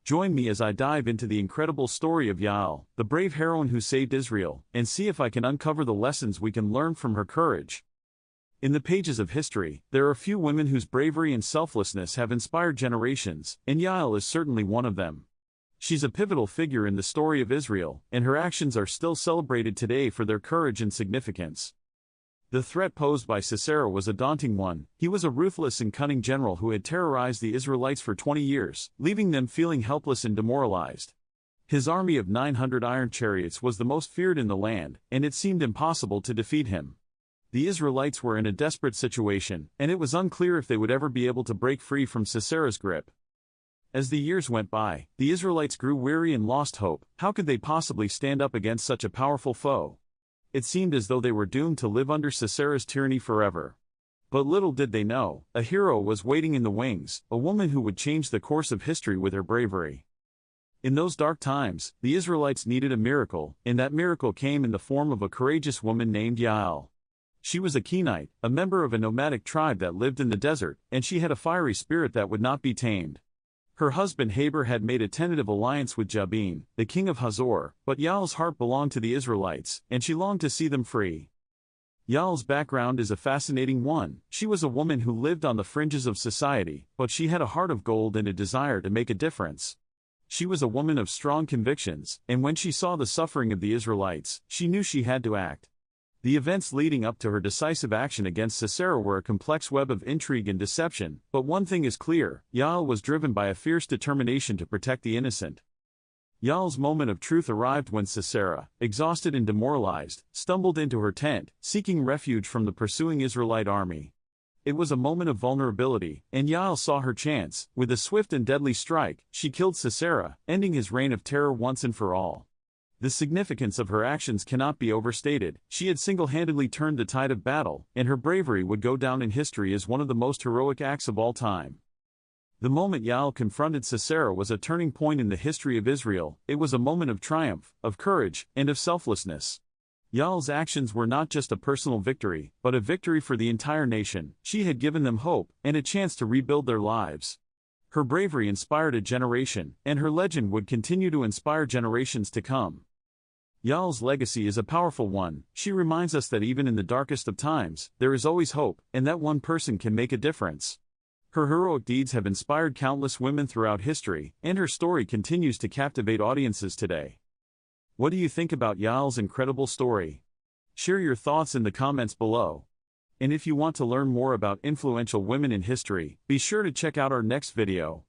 Join me as I dive into the incredible story of Jael, the brave heroine who saved Israel, and see if I can uncover the lessons we can learn from her courage. In the pages of history, there are few women whose bravery and selflessness have inspired generations, and Jael is certainly one of them. She's a pivotal figure in the story of Israel, and her actions are still celebrated today for their courage and significance. The threat posed by Sisera was a daunting one. He was a ruthless and cunning general who had terrorized the Israelites for 20 years, leaving them feeling helpless and demoralized. His army of 900 iron chariots was the most feared in the land, and it seemed impossible to defeat him. The Israelites were in a desperate situation, and it was unclear if they would ever be able to break free from Sisera's grip. As the years went by, the Israelites grew weary and lost hope. How could they possibly stand up against such a powerful foe? It seemed as though they were doomed to live under Sisera's tyranny forever. But little did they know, a hero was waiting in the wings, a woman who would change the course of history with her bravery. In those dark times, the Israelites needed a miracle, and that miracle came in the form of a courageous woman named Jael. She was a Canaanite, a member of a nomadic tribe that lived in the desert, and she had a fiery spirit that would not be tamed. Her husband Heber had made a tentative alliance with Jabin, the king of Hazor, but Jael's heart belonged to the Israelites, and she longed to see them free. Jael's background is a fascinating one. She was a woman who lived on the fringes of society, but she had a heart of gold and a desire to make a difference. She was a woman of strong convictions, and when she saw the suffering of the Israelites, she knew she had to act. The events leading up to her decisive action against Sisera were a complex web of intrigue and deception, but one thing is clear: Jael was driven by a fierce determination to protect the innocent. Jael's moment of truth arrived when Sisera, exhausted and demoralized, stumbled into her tent, seeking refuge from the pursuing Israelite army. It was a moment of vulnerability, and Jael saw her chance. With a swift and deadly strike, she killed Sisera, ending his reign of terror once and for all. The significance of her actions cannot be overstated. She had single-handedly turned the tide of battle, and her bravery would go down in history as one of the most heroic acts of all time. The moment Jael confronted Sisera was a turning point in the history of Israel. It was a moment of triumph, of courage, and of selflessness. Jael's actions were not just a personal victory, but a victory for the entire nation. She had given them hope, and a chance to rebuild their lives. Her bravery inspired a generation, and her legend would continue to inspire generations to come. Jael's legacy is a powerful one. She reminds us that even in the darkest of times, there is always hope, and that one person can make a difference. Her heroic deeds have inspired countless women throughout history, and her story continues to captivate audiences today. What do you think about Jael's incredible story? Share your thoughts in the comments below. And if you want to learn more about influential women in history, be sure to check out our next video.